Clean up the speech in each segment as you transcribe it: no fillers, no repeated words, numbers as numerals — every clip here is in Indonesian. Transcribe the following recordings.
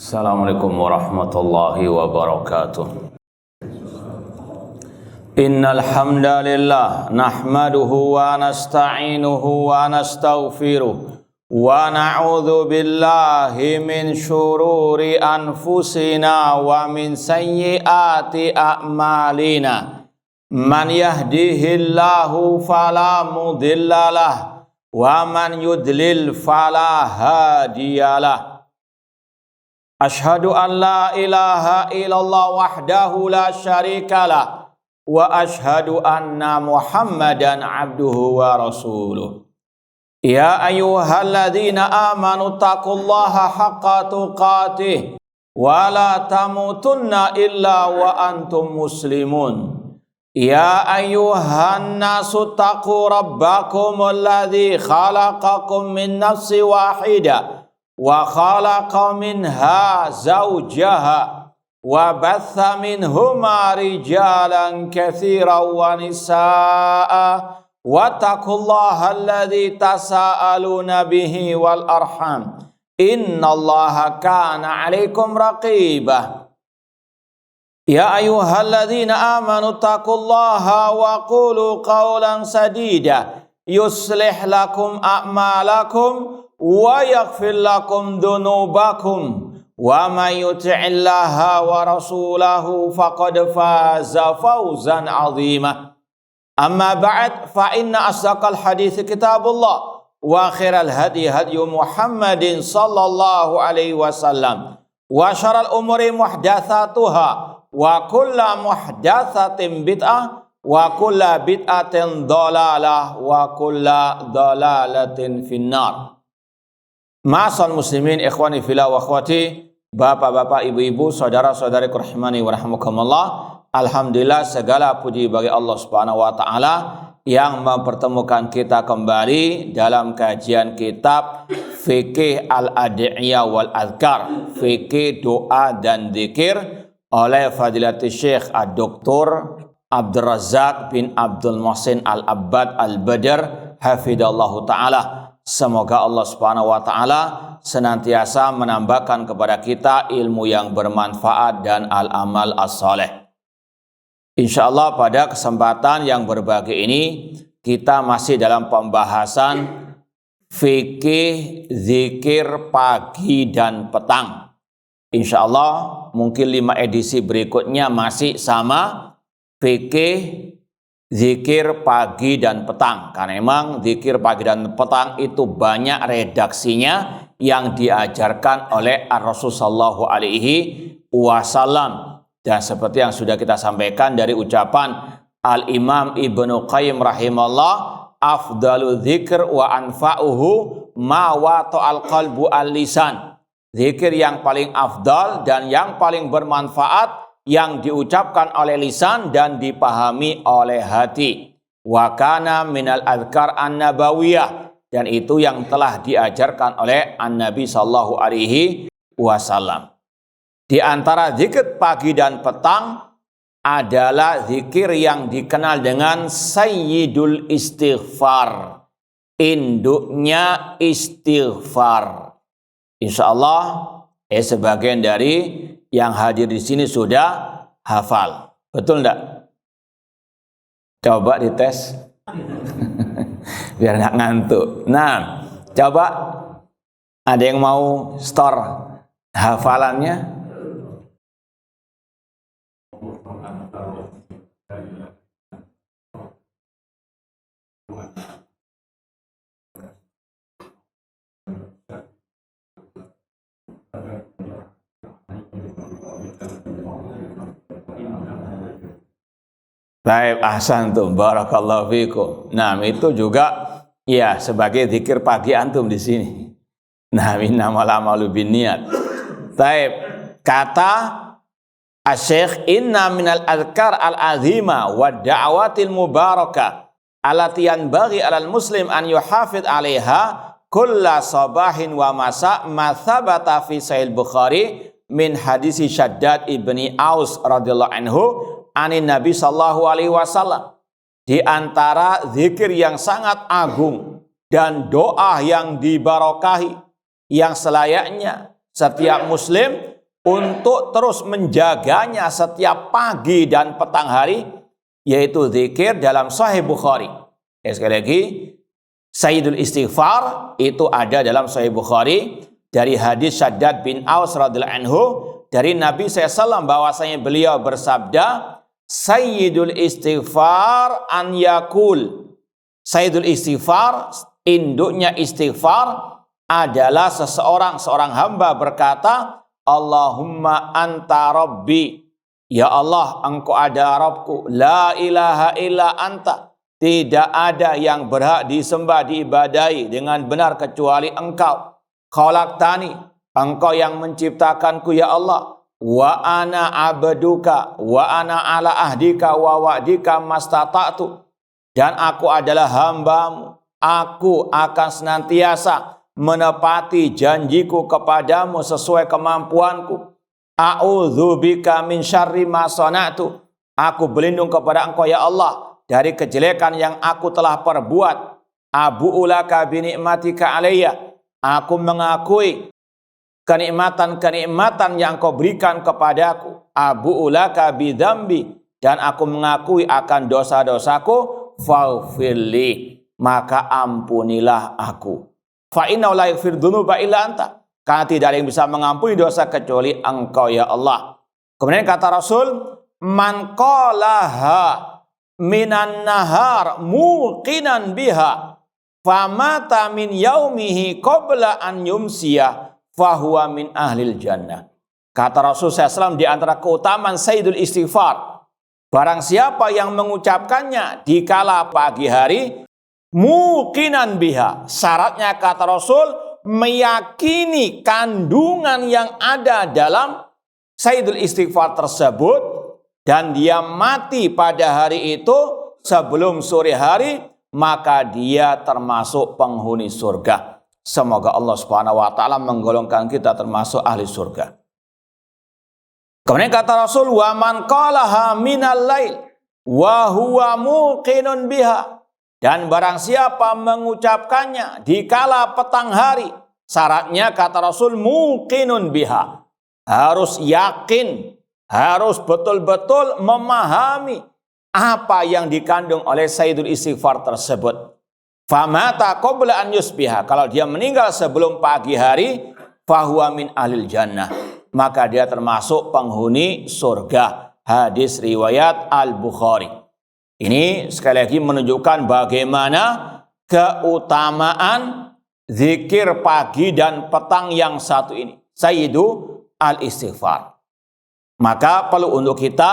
Assalamualaikum warahmatullahi wabarakatuh. Innal hamdalillah nahmaduhu wa nasta'inuhu wa nastaghfiruh wa na'udzu billahi min syururi anfusina wa min sayyiati a'malina. Man yahdihillahu fala mudhillalah wa man yudlil fala hadiyalah. Ashhadu an la ilaha illallah wahdahu la syarikalah wa ashhadu anna Muhammadan abduhu wa rasuluh. Ya ayyuhalladzina amanu taqullaha haqqa tuqatih wa la tamutunna illa wa antum muslimun. Ya ayyuhan nasu taqu rabbakumul ladzi khalaqakum min nafsin wahidah wa khalaqa minha zawjaha wa batha minhuma rijalan katsiran wa nisaa'a wattaqullaha alladzi tasaaluna bihi wal arham innallaha kana 'alaikum raqibah. Ya ayyuhalladzina amanu taqullaha wa qulu qawlan sadida yuslih lakum a'malakum wa yaghfir lakum dhunubakum wa may yuti'illaha wa rasulahu faqad faza fawzan 'azima. Amma ba'd, fa inna asdaqal hadits kitabullah wa khairal hadi hadyu Muhammadin sallallahu alaihi wasallam wa syarrul umuri muhdatsatuha wa kullu muhdatsatin bid'ah wa kullu bid'atin dhalalah wa kullu dhalalatin finnar. Ma'asal muslimin ikhwani fillah wa akhwati, bapak-bapak, ibu-ibu, saudara-saudari rahimani wa rahimakumullah. Alhamdulillah, segala puji bagi Allah Subhanahu wa taala yang mempertemukan kita kembali dalam kajian kitab Fikih Al-Ad'iyah wal Adhkar, fikih doa dan zikir oleh Fadilatul Syekh Ad-Doktor Abdul Razak bin Abdul Muhsin Al-Abbad Al-Badr hafidhallahu taala. Semoga Allah Subhanahu wa taala senantiasa menambahkan kepada kita ilmu yang bermanfaat dan al-amal as-saleh. Insyaallah pada kesempatan yang berbahagia ini kita masih dalam pembahasan fikih zikir pagi dan petang. Insyaallah mungkin 5 edisi berikutnya masih sama fikih zikir pagi dan petang, karena memang zikir pagi dan petang itu banyak redaksinya yang diajarkan oleh Rasulullah sallallahu alaihi wasallam. Dan seperti yang sudah kita sampaikan dari ucapan Al-Imam Ibnu Qayyim rahimahullah, afdalu dzikr wa anfa'uhu ma wata'al qalbu al-lisan. Zikir yang paling afdal dan yang paling bermanfaat yang diucapkan oleh lisan dan dipahami oleh hati. Wa kana minal adhkar an-nabawiyah, dan itu yang telah diajarkan oleh An-Nabi sallallahu alaihi wasallam. Di antara zikir pagi dan petang adalah zikir yang dikenal dengan Sayyidul Istighfar, induknya istighfar. Insyaallah sebagian dari yang hadir di sini sudah hafal. Betul enggak? Coba dites. Biar nggak ngantuk. Nah, coba ada yang mau store hafalannya? Baik, ahsantum, barakallahu fikum. Nah, itu juga ya sebagai zikir pagi antum di sini. Nah, innamal a'malu binniyat. Baik, kata Asy-Syaikh, inna minal adhkar al-azima wa da'awatil mubarakah allati yanbaghi 'alal muslim an yuhafidh 'alaiha kulla sabahin wa masa ma thabata fi Sahih Bukhari min hadisi Syaddad ibni Aus radhiyallahu anhu anin Nabi sallallahu alaihi wasallam. Di antara zikir yang sangat agung dan doa yang dibarokahi yang selayaknya setiap muslim untuk terus menjaganya setiap pagi dan petang hari, yaitu zikir dalam Sahih Bukhari. Ya, sekali lagi, Sayyidul Istighfar itu ada dalam Sahih Bukhari dari hadis Syaddad bin Aus radhiyallahu anhu dari Nabi SAW bahwasanya beliau bersabda, Sayyidul Istighfar an yakul. Sayyidul Istighfar, induknya istighfar adalah seorang hamba berkata, Allahumma anta rabbi. Ya Allah, engkau ada Rabbku. La ilaha illa anta. Tidak ada yang berhak disembah, diibadahi dengan benar kecuali engkau. Khalaqtani. Engkau yang menciptakanku ya Allah. Wa ana abduka. Wa ana ala ahdika wa wa'dika mastata'tu. Dan aku adalah hambamu. Aku akan senantiasa menepati janjiku kepadamu sesuai kemampuanku. A'udzubika min syarri ma sana'tu. Aku berlindung kepada engkau ya Allah dari kejelekan yang aku telah perbuat. Abu'ulaka binikmatika alayya. Aku mengakui kenikmatan-kenikmatan yang kau berikan kepadaku. Abu'ulaka bidzambi. Dan aku mengakui akan dosa-dosaku. Faghfirli. Maka ampunilah aku. Fa inna la yaghfiru dzunuba illa anta. Karena tidak ada yang bisa mengampuni dosa kecuali engkau ya Allah. Kemudian kata Rasul, man qalaha minan nahar muqinan biha famata min yaumihi qabla an yumsiya fahuwa min ahlil jannah. Kata Rasul SAW di antara keutamaan Sayyidul Istighfar, barang siapa yang mengucapkannya di kala pagi hari, muqinan biha, syaratnya kata Rasul meyakini kandungan yang ada dalam Sayyidul Istighfar tersebut, dan dia mati pada hari itu sebelum sore hari, maka dia termasuk penghuni surga. Semoga Allah Subhanahu wa taala menggolongkan kita termasuk ahli surga. Kemudian kata Rasul, wa man qalaha minal lail wa huwa muqinun biha. Dan barang siapa mengucapkannya di kala petang hari, syaratnya kata Rasul muqinun biha. Harus yakin, harus betul-betul memahami apa yang dikandung oleh Sayyidul Istighfar tersebut. Famata qabla an yusbiha. Kalau dia meninggal sebelum pagi hari, fahuwa min ahlil jannah. Maka dia termasuk penghuni surga. Hadis riwayat Al-Bukhari. Ini sekali lagi menunjukkan bagaimana keutamaan zikir pagi dan petang yang satu ini, Sayyidul Istighfar. Maka perlu untuk kita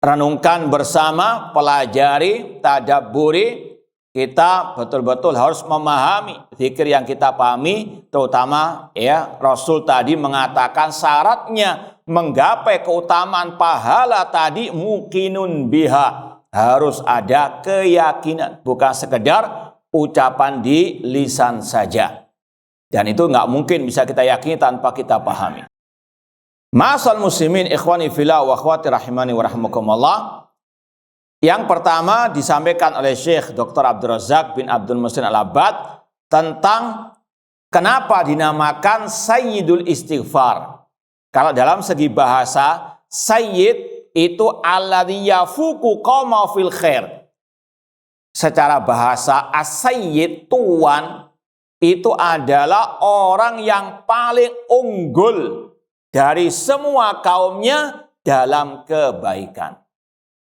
renungkan bersama, pelajari, tadabburi. Kita betul-betul harus memahami zikir yang kita pahami, terutama ya Rasul tadi mengatakan syaratnya menggapai keutamaan pahala tadi muqinun biha. Harus ada keyakinan, bukan sekedar ucapan di lisan saja. Dan itu nggak mungkin bisa kita yakini tanpa kita pahami. Ma'asal muslimin ikhwani fillah wa akhwati rahimani wa rahimakumullah. Yang pertama disampaikan oleh Syekh Dr. Abdul Razak bin Abdul Muhsin Al-Abbad tentang kenapa dinamakan Sayyidul Istighfar. Kalau dalam segi bahasa, Sayyid itu alladzi yafuqu qauma fil khair. Secara bahasa, as-sayyid, tuan, itu adalah orang yang paling unggul dari semua kaumnya dalam kebaikan.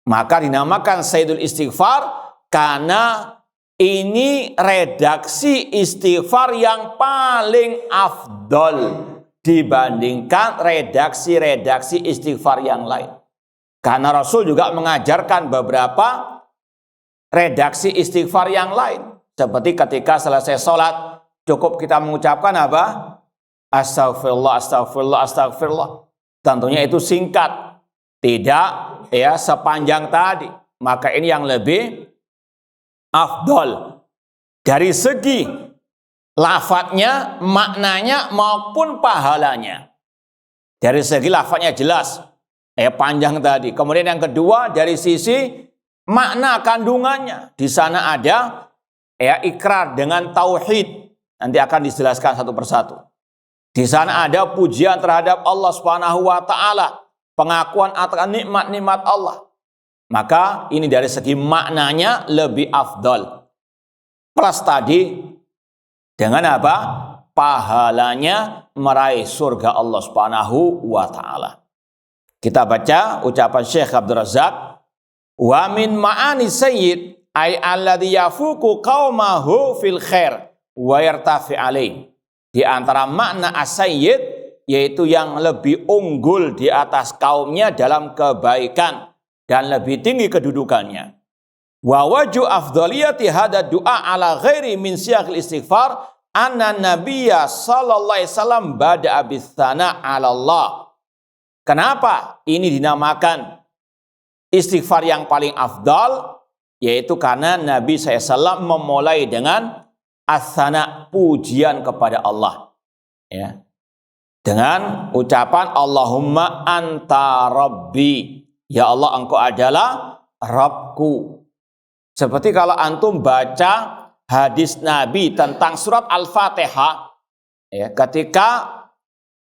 Maka dinamakan Sayyidul Istighfar karena ini redaksi istighfar yang paling afdol dibandingkan redaksi-redaksi istighfar yang lain. Karena Rasul juga mengajarkan beberapa redaksi istighfar yang lain. Seperti ketika selesai sholat, cukup kita mengucapkan apa? Astaghfirullah, astaghfirullah, astaghfirullah. Tentunya itu singkat. Tidak ya sepanjang tadi. Maka ini yang lebih afdol. Dari segi lafadznya, maknanya maupun pahalanya. Dari segi lafadznya jelas. Panjang tadi. Kemudian yang kedua dari sisi makna kandungannya. Di sana ada ikrar dengan tauhid. Nanti akan dijelaskan satu persatu. Di sana ada pujian terhadap Allah Subhanahu wa taala, pengakuan atas nikmat-nikmat Allah. Maka ini dari segi maknanya lebih afdal. Plus tadi dengan apa? Pahalanya meraih surga Allah Subhanahu wa taala. Kita baca ucapan Syekh Abdul Razak, wa min ma'ani sayyid ay alladhi yafuku qaumahu fil khair wa yartafi alaih. Di antara makna as-sayyid yaitu yang lebih unggul di atas kaumnya dalam kebaikan dan lebih tinggi kedudukannya. Wa waju afdhaliyati hada du'a ala ghairi min siyaqil istighfar anna nabiyya sallallahu alaihi wasallam bada'a bis-sana 'ala Allah. Kenapa ini dinamakan istighfar yang paling afdal? Yaitu karena Nabi SAW memulai dengan as-sana, pujian kepada Allah. Ya. Dengan ucapan Allahumma anta rabbi. Ya Allah, engkau adalah Rabbku. Seperti kalau antum baca hadis Nabi tentang surat Al-Fatihah, ya, ketika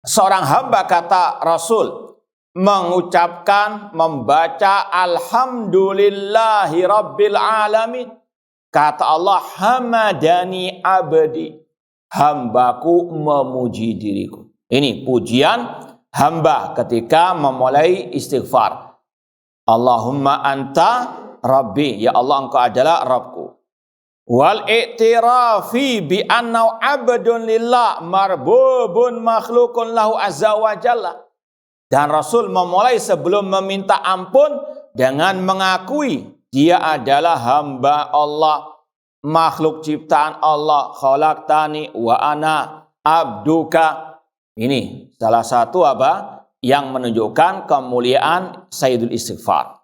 seorang hamba, kata Rasul, mengucapkan, membaca alhamdulillahi rabbil alamin, kata Allah, hamadani abdi, hambaku memuji diriku. Ini pujian hamba ketika memulai istighfar. Allahumma anta rabbi, ya Allah, engkau adalah Rabbku. Wal i'tirafi bi annahu abdun lillah marbubun makhlukun lahu azza wa jalla. Dan Rasul memulai sebelum meminta ampun dengan mengakui dia adalah hamba Allah, makhluk ciptaan Allah, khalaqtani wa ana abduka. Ini salah satu apa yang menunjukkan kemuliaan Sayyidul Istighfar.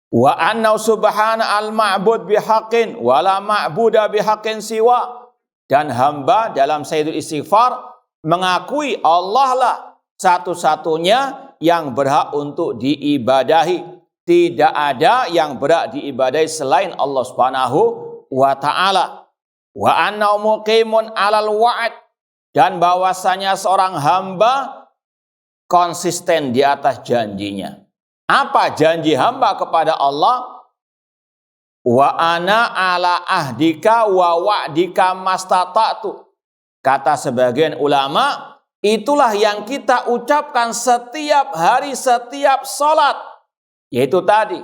Wa anna subhana al-ma'bud bihaqqin wa la ma'buda bihaqqin siwa. Dan hamba dalam Sayyidul Istighfar mengakui Allah lah satu-satunya yang berhak untuk diibadahi. Tidak ada yang berhak diibadahi selain Allah Subhanahu wa ta'ala. Wa anna muqimun 'alal wa'd, dan bahwasanya seorang hamba konsisten di atas janjinya. Apa janji hamba kepada Allah? Wa ana ala ahdika wa wa'dika mastata'tu. Kata sebagian ulama, itulah yang kita ucapkan setiap hari, setiap salat. Yaitu tadi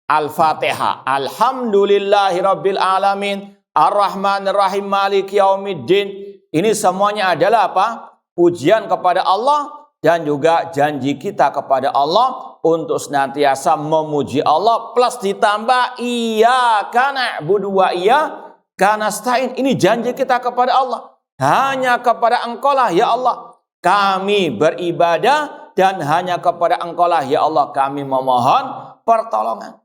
Al-Fatihah, alhamdulillahi rabbil alamin, ar-rahmanir rahim, maliki yaumiddin. Ini semuanya adalah apa? Pujian kepada Allah dan juga janji kita kepada Allah untuk senantiasa memuji Allah, plus ditambah iyyaka na'budu wa iyyaka nasta'in. Ini janji kita kepada Allah. Hanya kepada Engkau lah ya Allah kami beribadah, dan hanya kepada Engkau lah ya Allah kami memohon pertolongan.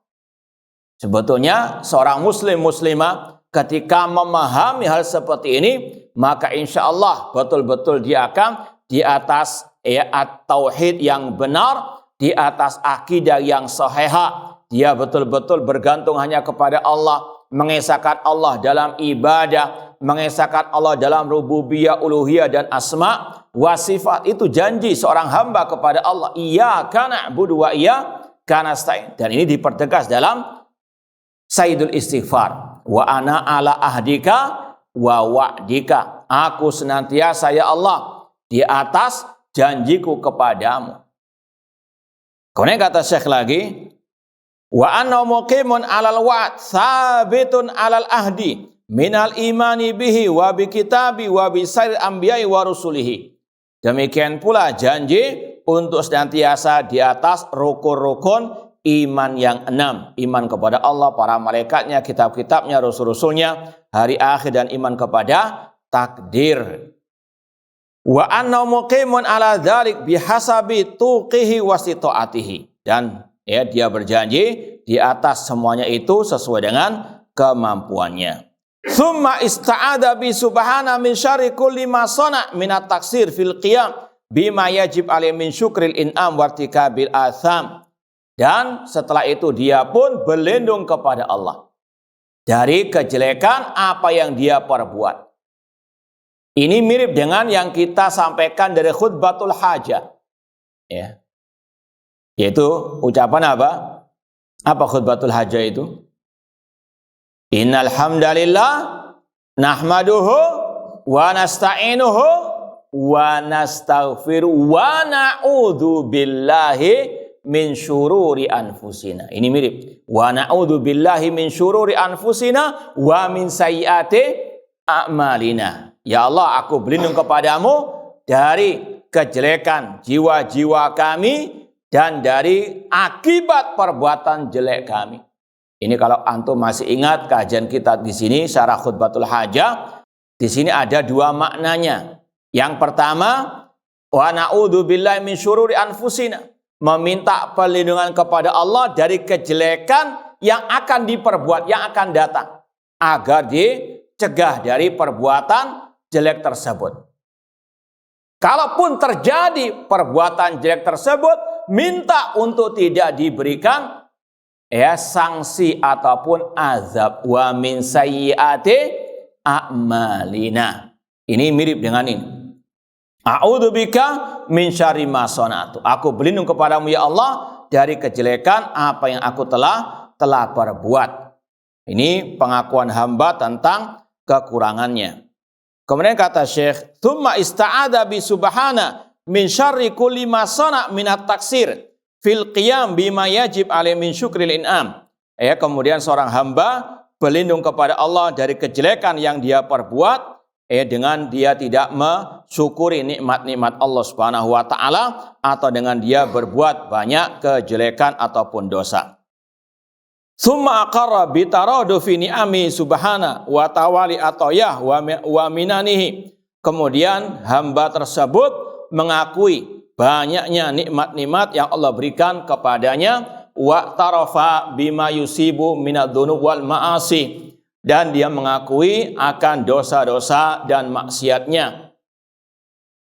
Sebetulnya seorang muslim muslimah ketika memahami hal seperti ini, maka insya Allah betul-betul dia akan di atas at-tauhid yang benar, di atas akidah yang sahihah. Dia betul-betul bergantung hanya kepada Allah, mengesahkan Allah dalam ibadah, mengesahkan Allah dalam rububiyah, uluhiyah, dan asma wa sifat. Itu janji seorang hamba kepada Allah. Iyyaka na'budu wa iyyaka nasta'in. Dan ini dipertegas dalam Sayyidul Istighfar. Wa ana ala ahdika wa wa'dika. Aku senantiasa ya Allah di atas janjiku kepadamu. Kemudian kata Syekh lagi, wa anna muqimun alal wa'd sabitun alal ahdi minal imani bihi wa bi kitabi wa bi sair anbiya'i wa rusulihi. Demikian pula janji untuk senantiasa di atas rukun-rukun iman yang 6. Iman kepada Allah, para malaikatnya, kitab-kitabnya, rasul-rasulnya, hari akhir, dan iman kepada takdir. Wa anna muqimun ala dzalik bihasabi tuqihi wa sitaatihi. Dan ya, dia berjanji di atas semuanya itu sesuai dengan kemampuannya. Summa ista'adha bi subhana min syarri kulli ma sana min at-taksir fil qiyam bima yajib alaihi min syukril in'am wa irtikabil atham. Dan setelah itu dia pun berlindung kepada Allah dari kejelekan apa yang dia perbuat. Ini mirip dengan yang kita sampaikan dari khutbatul hajah. Ya. Yaitu ucapan apa? Apa khutbatul hajah itu? Innal hamdalillah nahmaduhu wa nasta'inuhu wa nastaghfiru wa na'udzu billahi min syururi anfusina. Ini mirip. Wa na'udzu billahi min syururi anfusina wa min sayyiati a'malina. Ya Allah, aku berlindung kepadamu dari kejelekan jiwa-jiwa kami dan dari akibat perbuatan jelek kami. Ini kalau antum masih ingat kajian kita di sini syarah khutbatul hajah, di sini ada dua maknanya. Yang pertama, wa na'udzu billahi min syururi anfusina, meminta perlindungan kepada Allah dari kejelekan yang akan diperbuat, yang akan datang, agar dicegah dari perbuatan jelek tersebut. Kalaupun terjadi perbuatan jelek tersebut, minta untuk tidak diberikan sanksi ataupun azab. Wa min sayyiati a'malina. Ini mirip dengan ini. A'udzubika min syarri ma sana'tu. Aku berlindung kepadamu ya Allah dari kejelekan apa yang aku telah perbuat. Ini pengakuan hamba tentang kekurangannya. Kemudian kata Syekh, "Tsumma ista'adza bi subhana min syarri kulli ma sana' min at-taksir fil qiyam bima yajib alaihi min syukril in'am." Kemudian seorang hamba berlindung kepada Allah dari kejelekan yang dia perbuat dengan dia tidak mensyukuri nikmat-nikmat Allah Subhanahu wa taala atau dengan dia berbuat banyak kejelekan ataupun dosa. Summa aqarra bi taradu fi ni'ami subhana wa tawali atayah wa minanihi. Kemudian hamba tersebut mengakui banyaknya nikmat-nikmat yang Allah berikan kepadanya, wa tarafa bima yusibu minadz-dzunub wal ma'asi, dan dia mengakui akan dosa-dosa dan maksiatnya.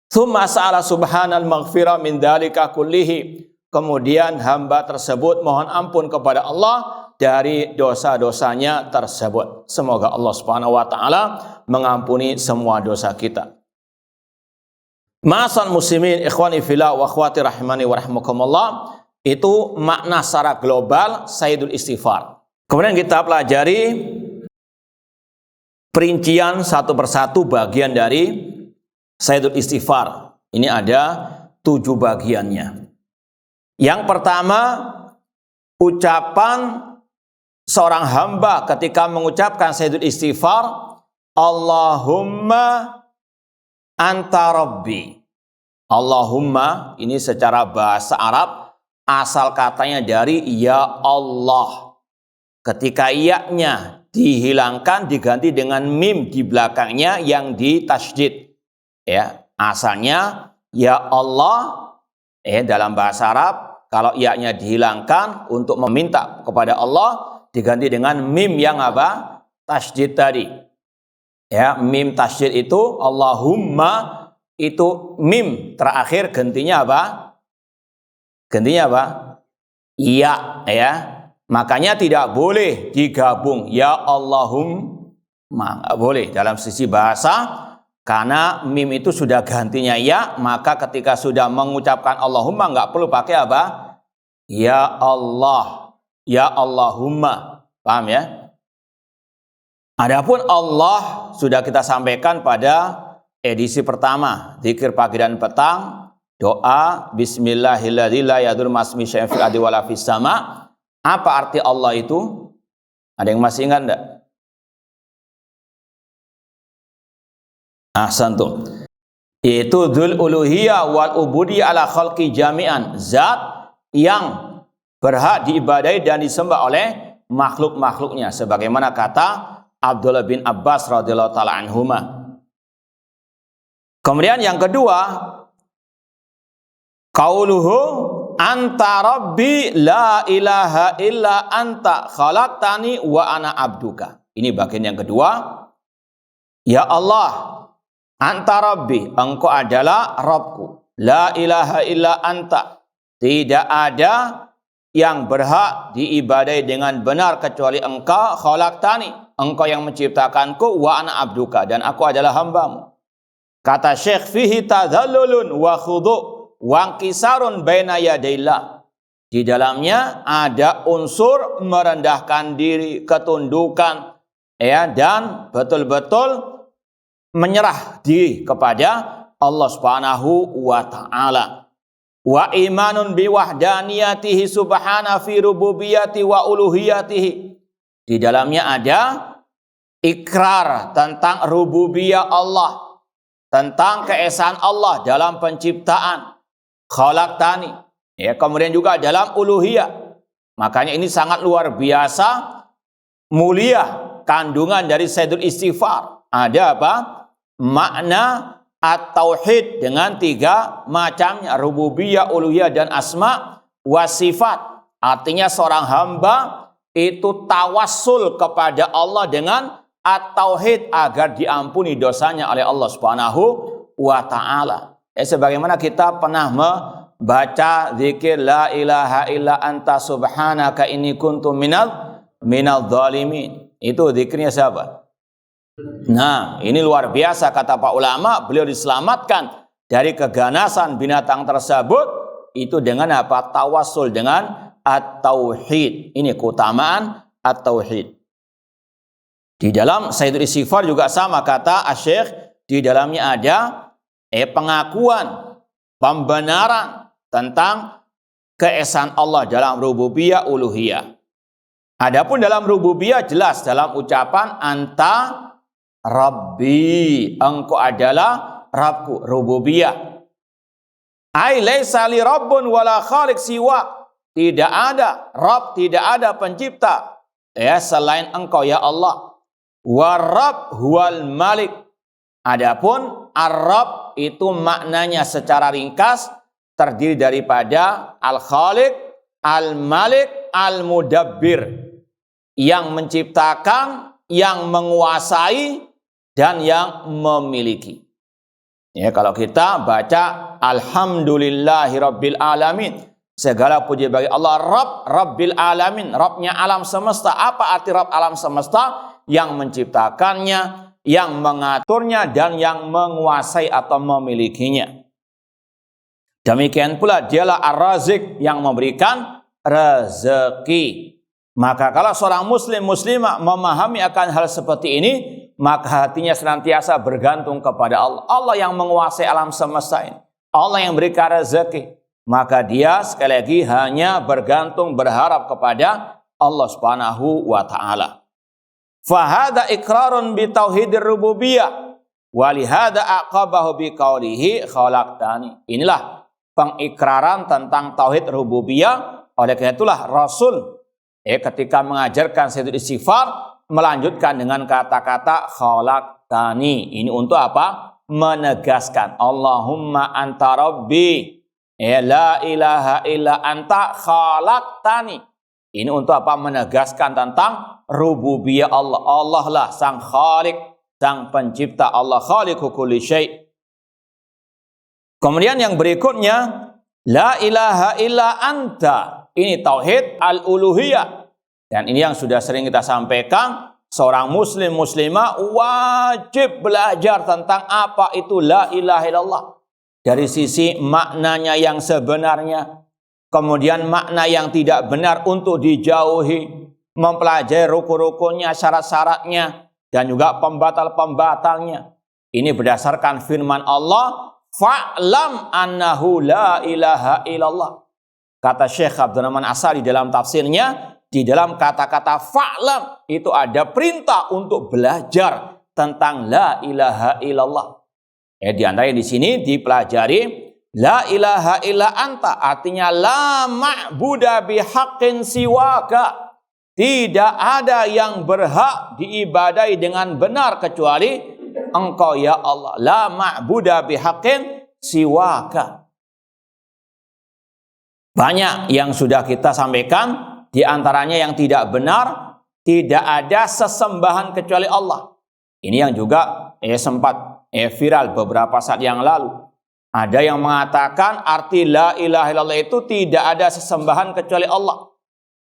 Summa sa'ala subhanal maghfirah min dzalika kullihi. Kemudian hamba tersebut mohon ampun kepada Allah dari dosa-dosanya tersebut. Semoga Allah Subhanahu wa taala mengampuni semua dosa kita. Ma'asal muslimin ikhwani fillah wa akhwati rahimani wa rahimakumullah, itu makna secara global sayyidul istighfar. Kemudian kita pelajari perincian satu persatu bagian dari sayyidul istighfar. Ini ada 7 bagiannya. Yang pertama, ucapan seorang hamba ketika mengucapkan sayyidul istighfar, Allahumma anta rabbi. Allahumma ini secara bahasa Arab asal katanya dari ya Allah. Ketika iya-nya dihilangkan diganti dengan mim di belakangnya yang ditasydid. Asalnya ya Allah. Dalam bahasa Arab kalau iya-nya dihilangkan untuk meminta kepada Allah diganti dengan mim yang apa? Tasydid tadi. Mim tasydid itu Allahumma, itu mim terakhir gantinya apa? Gantinya apa? Iya, Makanya tidak boleh digabung ya Allahumma, nggak boleh dalam sisi bahasa, karena mim itu sudah gantinya ya, maka ketika sudah mengucapkan Allahumma nggak perlu pakai apa? Ya Allah, ya Allahumma. Paham ya? Adapun Allah sudah kita sampaikan pada edisi pertama, zikir pagi dan petang, doa bismillahilladzi la yadurru ma'asmihi syai'un fil ardi wala fis sama. Apa arti Allah itu? Ada yang masih ingat enggak? Ahsantum. Yaitu dzul uluhiyah wal ubudiyah ala khalqi jami'an, zat yang berhak diibadahi dan disembah oleh makhluk-makhluknya, sebagaimana kata Abdullah bin Abbas radhiyallahu taala anhuma. Kemudian yang kedua, qauluhu anta rabbi la ilaha illa anta khalaqtani wa ana abduka. Ini bagian yang kedua. Ya Allah, anta rabbi, engkau adalah Rabbku. La ilaha illa anta, tidak ada yang berhak diibadai dengan benar kecuali engkau. Khalaqtani, engkau yang menciptakanku. Wa ana abduka, dan aku adalah hambamu. Kata Syekh, fihi tadhallulun wa khudu' wa inqisarun baina yadaillah. Di dalamnya ada unsur merendahkan diri, ketundukan, ya, dan betul-betul menyerah diri kepada Allah Subhanahu wa taala. Wa imanun bi wahdaniyatihi subhana fi rububiyyati wa uluhiyatihi. Di dalamnya ada ikrar tentang rububiyah Allah, tentang keesaan Allah dalam penciptaan, khalaqtani, ya, kemudian juga dalam uluhiyah. Makanya ini sangat luar biasa mulia kandungan dari Sayyidul Istighfar. Ada apa? Makna at-tauhid dengan 3 macamnya, rububiyah, uluhiyah, dan asma wa sifat. Artinya seorang hamba itu tawassul kepada Allah dengan at-tauhid agar diampuni dosanya oleh Allah Subhanahu wa taala. Sebagaimana kita pernah membaca zikir la ilaha illa anta subhanaka inni kuntu minal zalimin. Itu zikirnya siapa? Nah, ini luar biasa kata Pak ulama, beliau diselamatkan dari keganasan binatang tersebut itu dengan apa? Tawassul dengan at-tauhid. Ini keutamaan at-tauhid. Di dalam Sayyidul Istighfar juga sama kata Asy-Syaikh, di dalamnya ada pengakuan, pembenaran tentang keesaan Allah dalam rububiyah, uluhiyah. Adapun dalam rububiyah jelas dalam ucapan anta rabbi, engkau adalah Rabbku, rububiyah. Ai laisa li rabbun wala khaliq siwa. Tidak ada Rabb, tidak ada pencipta ya selain engkau ya Allah. War-Rabb huwal Malik. Adapun Ar-Rabb itu maknanya secara ringkas terdiri daripada Al-Khaliq, Al-Malik, Al-Mudabbir. Yang menciptakan, yang menguasai, dan yang memiliki. Ya, kalau kita baca Alhamdulillahi Rabbil Alamin. Segala puji bagi Allah Rabb, Rabbil Alamin. Rabbnya alam semesta. Apa arti Rabb alam semesta? Yang menciptakannya, yang mengaturnya, dan yang menguasai atau memilikinya. Demikian pula dialah Ar-Razik yang memberikan rezeki. Maka kalau seorang muslim muslimah memahami akan hal seperti ini, maka hatinya senantiasa bergantung kepada Allah. Allah yang menguasai alam semesta ini. Allah yang berikan rezeki. Maka dia sekali lagi hanya bergantung berharap kepada Allah Subhanahu wa taala. Fahada iqrarun bi tauhidir rububiyah wa lihada aqabahu bi qaulihi khalaqtani. Inilah pengikraran tentang tauhid rububiyah. Oleh karena itulah Rasul ketika mengajarkan Sayyidul Istighfar melanjutkan dengan kata-kata khalaqtani. Ini untuk apa? Menegaskan Allahumma anta rabbi la ilaha illa anta khalaqtani. Ini untuk apa? Menegaskan tentang rububiyah Allah. Allah lah sang khaliq, sang pencipta. Allah khaliqu kulli syai'. Kemudian yang berikutnya, la ilaha illa anta. Ini tauhid al-uluhiyah. Dan ini yang sudah sering kita sampaikan, seorang muslim muslimah wajib belajar tentang apa itu la ilaha illallah. Dari sisi maknanya yang sebenarnya, kemudian makna yang tidak benar untuk dijauhi, mempelajari rukun-rukunnya, syarat-syaratnya, dan juga pembatal-pembatalnya. Ini berdasarkan firman Allah, fa'lam annahu la ilaha illallah. Kata Syekh Abdurrahman As-Sa'di dalam tafsirnya, di dalam kata-kata fa'lam itu ada perintah untuk belajar tentang la ilaha illallah. Di antara di sini dipelajari la ilaha illa anta, artinya la ma'buda bihaqqin siwaka. Tidak ada yang berhak diibadai dengan benar kecuali engkau ya Allah. La ma'buda bihaqqin siwaka. Banyak yang sudah kita sampaikan, di antaranya yang tidak benar, tidak ada sesembahan kecuali Allah. Ini yang juga sempat viral beberapa saat yang lalu. Ada yang mengatakan arti la ilaha illallah itu tidak ada sesembahan kecuali Allah.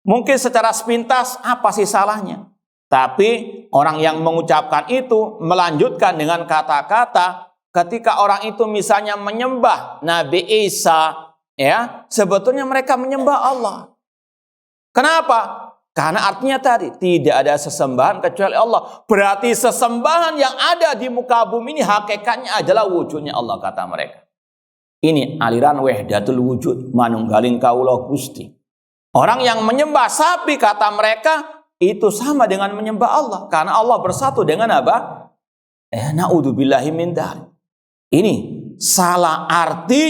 Mungkin secara sepintas apa sih salahnya? Tapi orang yang mengucapkan itu melanjutkan dengan kata-kata ketika orang itu misalnya menyembah Nabi Isa, ya, sebetulnya mereka menyembah Allah. Kenapa? Karena artinya tadi tidak ada sesembahan kecuali Allah. Berarti sesembahan yang ada di muka bumi ini hakikatnya adalah wujudnya Allah, kata mereka. Ini aliran wahdatul wujud, manunggaling kaula Gusti. Orang yang menyembah sapi, kata mereka, itu sama dengan menyembah Allah. Karena Allah bersatu dengan apa? Na'udzubillahi min dzalik. Ini salah arti,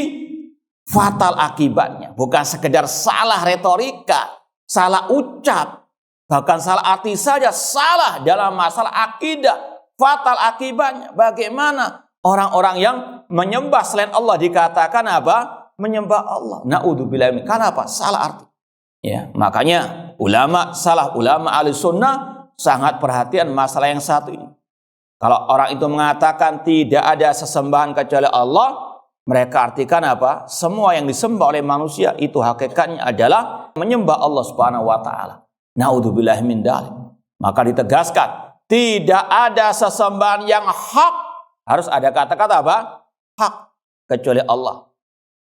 fatal akibatnya. Bukan sekedar salah retorika, salah ucap, bahkan salah arti saja, salah dalam masalah akidah, fatal akibatnya. Bagaimana orang-orang yang menyembah selain Allah dikatakan apa? Menyembah Allah. Na'udzubillahi min. Kenapa? Salah arti. Ya, makanya ulama ahli sunnah sangat perhatian masalah yang satu ini. Kalau orang itu mengatakan tidak ada sesembahan kecuali Allah, mereka artikan apa? Semua yang disembah oleh manusia itu hakikatnya adalah menyembah Allah Subhanahu wa taala. Na'udzubillahi min dzalik. Maka ditegaskan, tidak ada sesembahan yang hak. Harus ada kata-kata apa? Hak, kecuali Allah.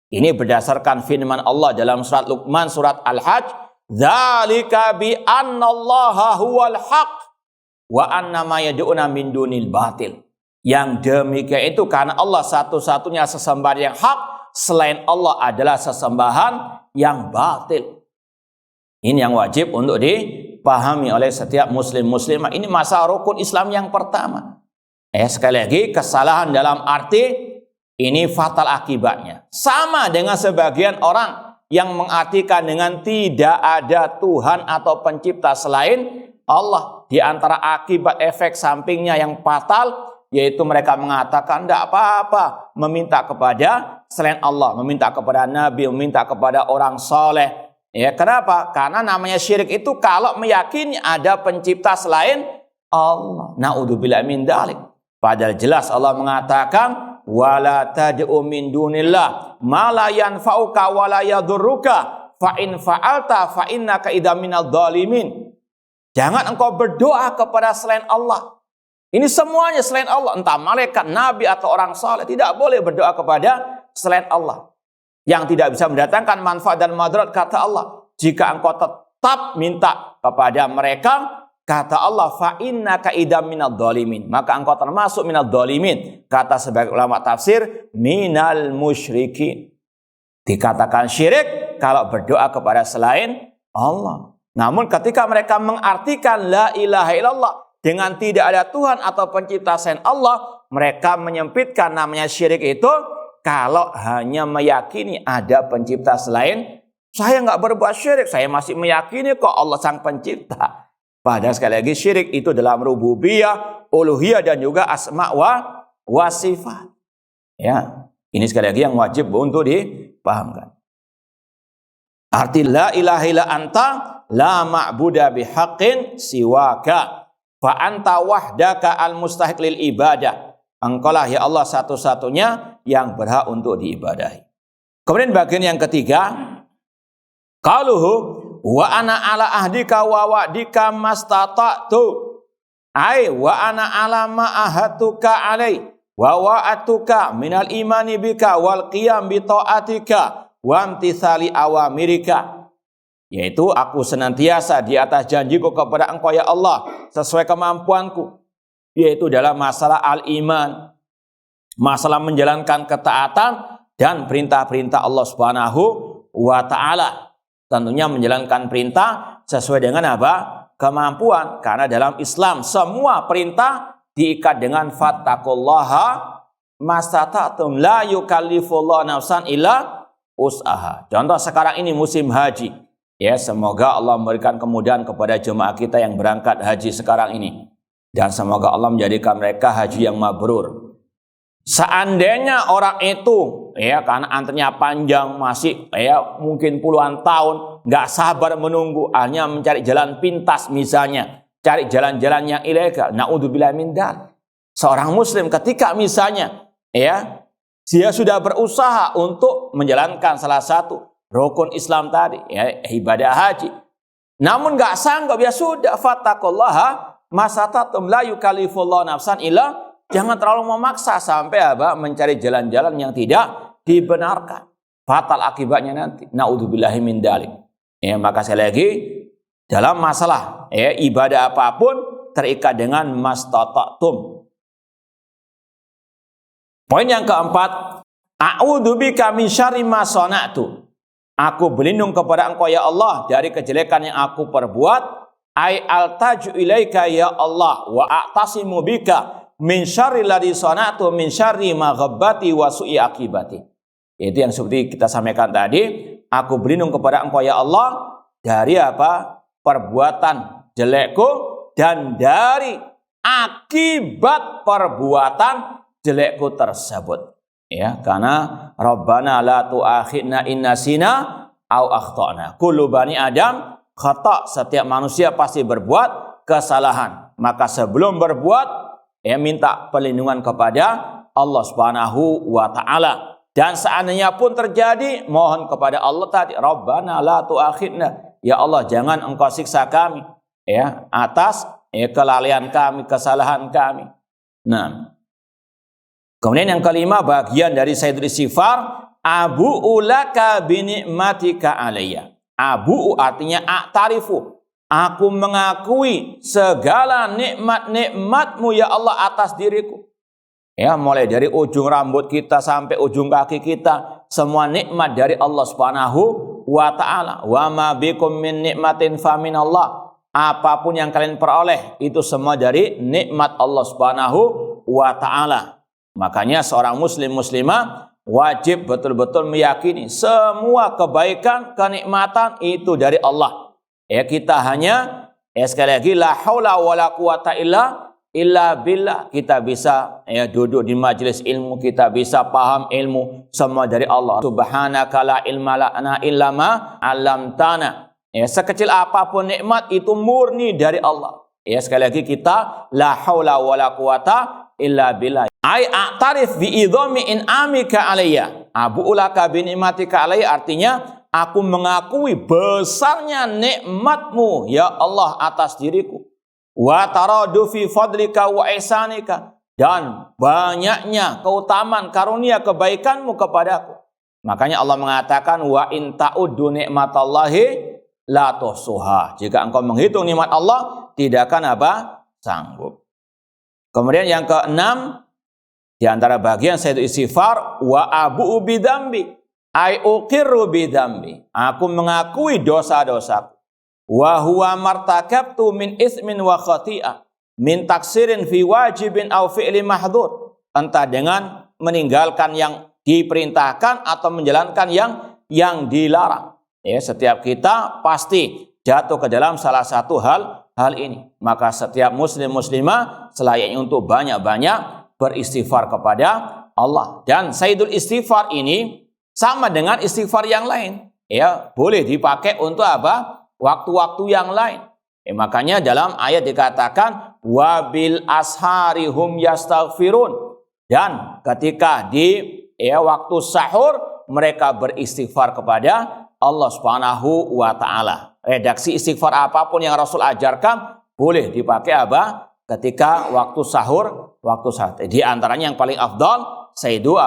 Ini berdasarkan firman Allah dalam surat Luqman, surat Al-Hajj, "Dzalika bi annallaha huwal haq wa anna ma yad'una min dunil batil." Yang demikian itu karena Allah satu-satunya sesembahan yang hak, selain Allah adalah sesembahan yang batil. Ini yang wajib untuk dipahami oleh setiap muslimah. Ini masalah rukun Islam yang pertama. Sekali lagi, kesalahan dalam arti ini fatal akibatnya. Sama dengan sebagian orang yang mengartikan dengan tidak ada Tuhan atau pencipta selain Allah. Di antara akibat efek sampingnya yang fatal, yaitu mereka mengatakan tidak apa-apa meminta kepada selain Allah, meminta kepada Nabi, meminta kepada orang soleh. Ya, kenapa? Karena namanya syirik itu kalau meyakini ada pencipta selain Allah. Na'udzubillahi min dzalik. Padahal jelas Allah mengatakan, wala tad'u min dunillah ma la yanfa'uka wa la yadurruka fa in fa'alta fa innaka idza minadh dhalimin. Jangan engkau berdoa kepada selain Allah. Ini semuanya selain Allah, entah malaikat, nabi atau orang saleh, tidak boleh berdoa kepada selain Allah. Yang tidak bisa mendatangkan manfaat dan madarat, kata Allah. Jika engkau tetap minta kepada mereka, kata Allah, fa innaka idza minadh dhalimin, maka engkau termasuk minadh dhalimin. Kata sebagai ulama tafsir, minal musyrikin. Dikatakan syirik kalau berdoa kepada selain Allah. Namun ketika mereka mengartikan la ilaha illallah dengan tidak ada Tuhan atau pencipta selain Allah, mereka menyempitkan namanya syirik itu kalau hanya meyakini ada pencipta selain. Saya nggak berbuat syirik, saya masih meyakini kok Allah sang pencipta. Padahal sekali lagi syirik itu dalam rububiyah, uluhiyah dan juga asma wa sifat. Ya, ini sekali lagi yang wajib untuk dipahamkan. Arti la ilaha illa anta la ma'budu bihaqqin siwaka fa anta wahdaka al mustahiq lil ibadah. Engkaulah ya Allah satu-satunya yang berhak untuk diibadahi. Kemudian bagian yang ketiga, qaluhu wa ana ala ahdika wa wa'dika mastata'tu, ai wa ana ala ma ahatuka alai wa wa'atuka minal imani bika wal qiyam bi ta'atika wa imtithali awamirika. Yaitu aku senantiasa di atas janjiku kepada engkau ya Allah sesuai kemampuanku, yaitu dalam masalah al-iman, masalah menjalankan ketaatan dan perintah-perintah Allah Subhanahu wa taala. Tentunya menjalankan perintah sesuai dengan apa? Kemampuan. Karena dalam Islam semua perintah diikat dengan fattaqullaha mastata'tum la yukallifullahu nafsan illa usaha. Contoh sekarang ini musim haji. Ya, semoga Allah memberikan kemudahan kepada jemaah kita yang berangkat haji sekarang ini. Dan semoga Allah menjadikan mereka haji yang mabrur. Seandainya orang itu ya karena antrinya panjang masih ya mungkin puluhan tahun nggak sabar menunggu, hanya mencari jalan pintas misalnya, cari jalan-jalan yang ilegal, naudzubillah min dzalik. Seorang muslim ketika misalnya ya dia sudah berusaha untuk menjalankan salah satu rukun Islam tadi ya ibadah haji, namun nggak sanggup, ya sudah fattaqullaha mastata'tum la yukallifullahu nafsan illa jangan terlalu memaksa sampai mencari jalan-jalan yang tidak dibenarkan. Fatal akibatnya nanti. Naudzubillahi min dzalik. Ya, maka sekali lagi dalam masalah ibadah apapun terikat dengan mastata'tum. Poin yang keempat, a'udzubika min syarri ma sana'tu. Aku berlindung kepada Engkau ya Allah dari kejelekan yang aku perbuat. Ai altaju ilaika ya Allah wa a'tasimu bika min syarri ladzi sana'tu min syarri ma ghabbati wa su'i akibati. Itu yang seperti kita sampaikan tadi, aku berlindung kepada Engkau ya Allah dari perbuatan jelekku dan dari akibat perbuatan jelekku tersebut. Ya, karena Rabbana la tu'akhidna in nasina au akhtana. Kullu bani Adam khata', setiap manusia pasti berbuat kesalahan. Maka sebelum berbuat, minta perlindungan kepada Allah Subhanahu wa taala. Dan seandainya pun terjadi, mohon kepada Allah tadi, Rabbana la tu'akhidna. Ya Allah, jangan Engkau siksa kami atas kelalaian kami, kesalahan kami. Nah, kemudian yang kelima, bagian dari Sayyidul Istighfar, abu'u laka binikmatika alayya. Abu'u artinya a'tarifu. Aku mengakui segala nikmat-nikmatmu ya Allah atas diriku. Ya, mulai dari ujung rambut kita sampai ujung kaki kita, semua nikmat dari Allah Subhanahu wa taala. Wa ma bikum min nikmatin fa minallah. Apapun yang kalian peroleh itu semua dari nikmat Allah Subhanahu wa taala. Makanya seorang muslim muslimah wajib betul-betul meyakini semua kebaikan, kenikmatan itu dari Allah. Kita hanya sekali lagi la haula wala quwata illa billah. Kita bisa duduk di majelis ilmu, kita bisa paham ilmu, semua dari Allah. Subhanaka la ilma lana illa ma 'allamtana. Sekecil apapun nikmat itu murni dari Allah. Sekali lagi kita la haula wala quwata illa billah. Ai a'tarif bi idhami in'amika alayya. Abu'u laka bi ni'matika alayya artinya aku mengakui besarnya nikmatmu ya Allah atas diriku. Wa taradu fi fadlika wa ihsanika, dan banyaknya keutamaan karunia kebaikanmu kepadaku. Makanya Allah mengatakan wa in ta'uddu ni'matallahi la tuhsuha. Jika engkau menghitung nikmat Allah, tidak akan sanggup. Kemudian yang keenam, di antara bagian Sayyidul Istighfar, wa abu'u bidzambi ai uqirru bidzambi. Aku mengakui dosa-dosaku. Wa huwa martakabtu min ismin wa khati'ah min taksirin fi wajibin au fi'li mahdhur. Entah dengan meninggalkan yang diperintahkan atau menjalankan yang dilarang. Setiap kita pasti jatuh ke dalam salah satu hal ini. Maka setiap muslim muslimah selayaknya untuk banyak-banyak beristighfar kepada Allah. Dan Sayyidul Istighfar ini sama dengan istighfar yang lain. Boleh dipakai untuk waktu-waktu yang lain. Makanya dalam ayat dikatakan wabil ashari hum yastaghfirun. Dan ketika di waktu sahur mereka beristighfar kepada Allah Subhanahu wa taala. Redaksi istighfar apapun yang Rasul ajarkan boleh dipakai ketika waktu sahur, Di antaranya yang paling afdal Sayyidu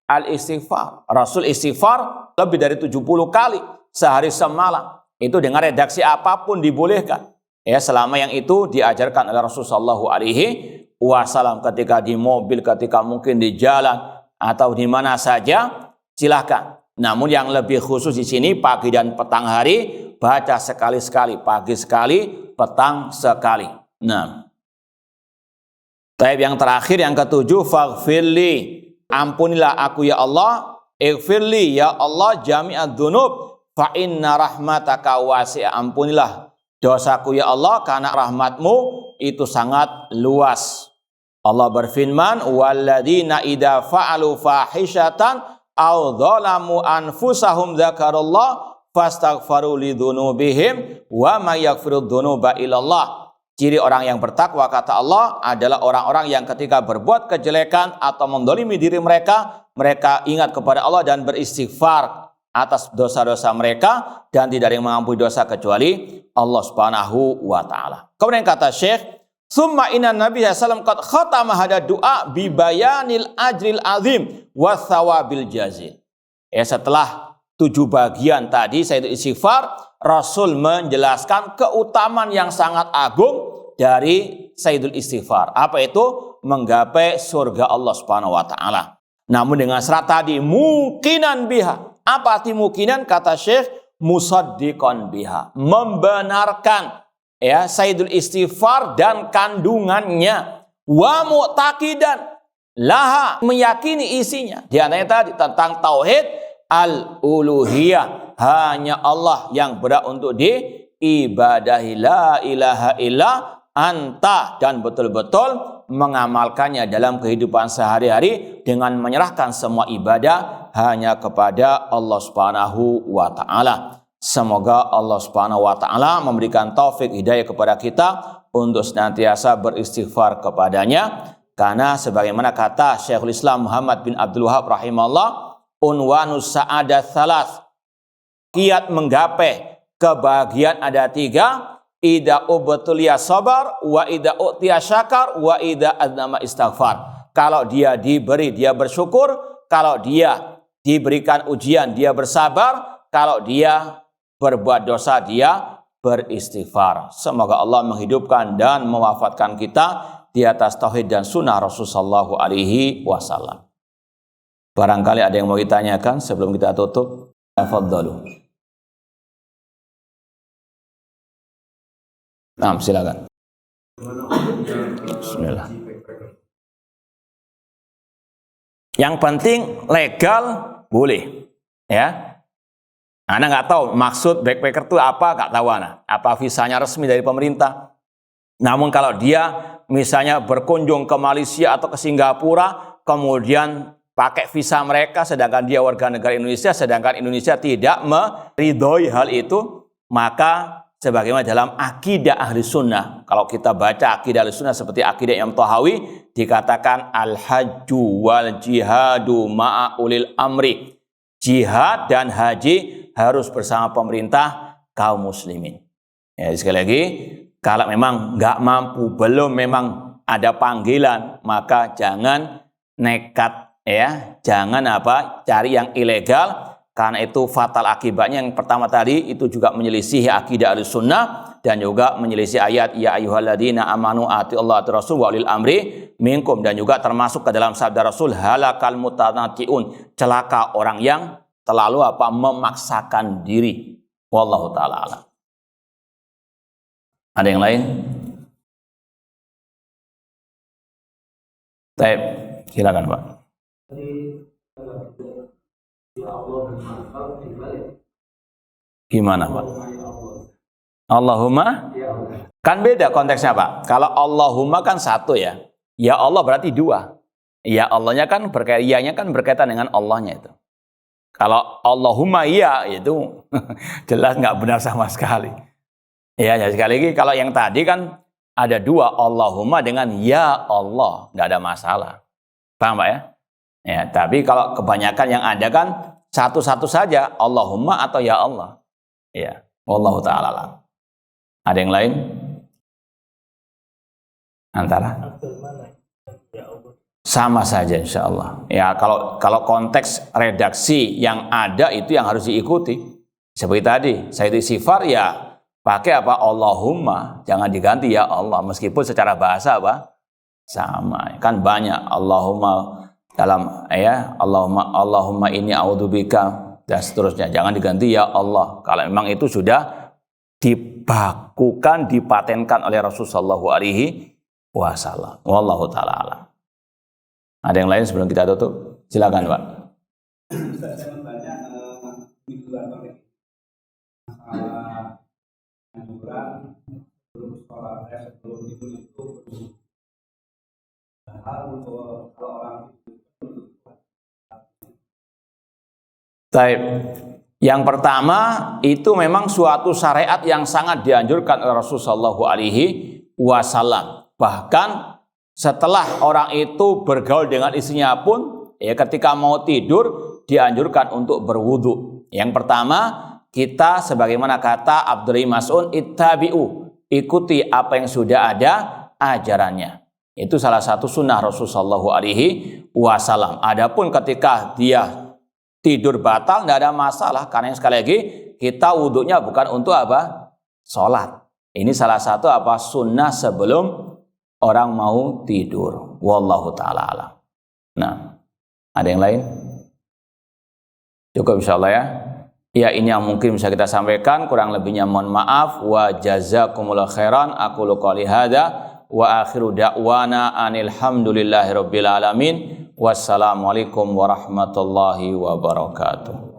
al-istighfar. Rasul istighfar lebih dari 70 kali sehari semalam. Itu dengan redaksi apapun dibolehkan. Selama yang itu diajarkan oleh Rasulullah SAW ketika di mobil, ketika mungkin di jalan atau di mana saja, silahkan. Namun yang lebih khusus di sini pagi dan petang hari baca sekali-sekali, pagi sekali, petang sekali. Nah, yang terakhir yang ketujuh, faghfirli, ampunilah aku ya Allah, ighfirli ya Allah jami'ad dzunub fa inna rahmataka wasi'ah. Ampunilah dosaku ya Allah karena rahmatmu itu sangat luas. Allah berfirman, walladzina idza fa'alu fahishatan aw dzalamu anfusahum dzakarallah fastaghfaru lidzunubihim wa may yaghfiru dzunuba illallah. Ciri orang yang bertakwa kata Allah adalah orang-orang yang ketika berbuat kejelekan atau mendolimi diri mereka, mereka ingat kepada Allah dan beristighfar atas dosa-dosa mereka, dan tidak ada yang mengampuni dosa kecuali Allah Subhanahu wa taala. Kemudian kata Syekh, Summa inna Nabi sallallahu alaihi wasallam qad khatama hada du'a bi bayanil ajril azim wa thawabil jazil. Ya, setelah 7 bagian tadi Sayyidul Istighfar, Rasul menjelaskan keutamaan yang sangat agung dari Sayyidul Istighfar. Apa itu? Menggapai surga Allah Subhanahu wa taala. Namun dengan syarat tadi mukinan biha. Apa arti mukinan? Kata Syekh, musaddiqan biha, membenarkan ya Sayyidul Istighfar dan kandungannya, wa mu'taqidan laha, meyakini isinya. Di antaranya tadi tentang tauhid al-uluhiyah, hanya Allah yang berhak untuk diibadahi, la ilaha illa anta, dan betul-betul mengamalkannya dalam kehidupan sehari-hari dengan menyerahkan semua ibadah hanya kepada Allah Subhanahu wa taala. Semoga Allah Subhanahu wa taala memberikan taufik hidayah kepada kita untuk senantiasa beristighfar kepadanya, karena sebagaimana kata Syekhul Islam Muhammad bin Abdul Wahab rahimahullah, unwanus sa'adat tsalas, kiat menggapai kebahagiaan ada 3. Ida ubtuliya sabar, wa ida utiya syakar, wa ida adnama istighfar. Kalau dia diberi, dia bersyukur. Kalau dia diberikan ujian, dia bersabar. Kalau dia berbuat dosa, dia beristighfar. Semoga Allah menghidupkan dan mewafatkan kita di atas tauhid dan sunnah Rasulullah SAW. Barangkali ada yang mau ditanyakan sebelum kita tutup. Tafadhalu. Nah, silakan. Bismillah. Yang penting legal boleh, ya. Anda nggak tahu maksud backpacker itu apa, nggak tahu Anda. Apa visanya resmi dari pemerintah? Namun kalau dia misalnya berkunjung ke Malaysia atau ke Singapura, kemudian pakai visa mereka, sedangkan dia warga negara Indonesia, sedangkan Indonesia tidak meridhoi hal itu, maka sebagaimana dalam akidah ahli sunnah, kalau kita baca akidah ahli sunnah seperti akidah Imam Tahawi, dikatakan al-hajju wal jihadu ma'a ulil amri. Jihad dan haji harus bersama pemerintah kaum muslimin. Ya, sekali lagi, kalau memang nggak mampu, belum memang ada panggilan, maka jangan nekat, ya, jangan cari yang ilegal. Karena itu fatal akibatnya. Yang pertama tadi itu juga menyelisihi akidah Ahlussunnah dan juga menyelisih ayat ya ayyuhalladzina amanu atiullaha wa rasul wa ulil amri minkum, dan juga termasuk ke dalam sabda Rasul halakal mutanatti'un, celaka orang yang terlalu memaksakan diri. Wallahu taala alam. Ada yang lain? Baik, silakan Pak. Gimana Pak? Allahumma? Kan beda konteksnya Pak. Kalau Allahumma kan satu ya. Ya Allah berarti 2. Ya Allahnya kan ianya kan berkaitan dengan Allahnya itu. Kalau Allahumma ya itu jelas nggak benar sama sekali. Ya, sekali lagi kalau yang tadi kan ada 2, Allahumma dengan ya Allah, nggak ada masalah. Paham Pak ya? Ya, tapi kalau kebanyakan yang ada kan satu-satu saja, Allahumma atau ya Allah. Ya, wallahu ta'ala alam. Ada yang lain? Antara? Sama saja insya Allah. Ya, kalau konteks redaksi yang ada itu yang harus diikuti. Seperti tadi, Sayyidul Istighfar ya pakai Allahumma, jangan diganti ya Allah, meskipun secara bahasa sama. Kan banyak Allahumma dalam Allahumma inni a'udzubika dan seterusnya, jangan diganti ya Allah kalau memang itu sudah dibakukan, dipatenkan oleh Rasulullah SAW. Wallahu ta'ala alam. Ada yang lain sebelum kita tutup? Silakan Pak. Saya bertanya sebelum sholat, sebelum itu kalau orang Taib. Yang pertama itu memang suatu syariat yang sangat dianjurkan oleh Rasulullah SAW. Bahkan setelah orang itu bergaul dengan istrinya pun, ya ketika mau tidur dianjurkan untuk berwudu. Yang pertama, kita sebagaimana kata Abdurrahim Mas'ud, ittabi'u, ikuti apa yang sudah ada, ajarannya. Itu salah satu sunnah Rasulullah SAW. Adapun ketika dia tidur batal, tidak ada masalah. Karena yang sekali lagi, kita wudhunya bukan untuk apa? Sholat. Ini salah satu apa? Sunnah sebelum orang mau tidur. Wallahu ta'ala alam. Nah, ada yang lain? Cukup insyaallah ya. Ya, ini yang mungkin bisa kita sampaikan. Kurang lebihnya mohon maaf. Wa jazakumullah khairan. Aqulu qouli hadza. Wa akhiru da'wana anil hamdulillahi rabbil alamin. Wassalamualaikum warahmatullahi wabarakatuh.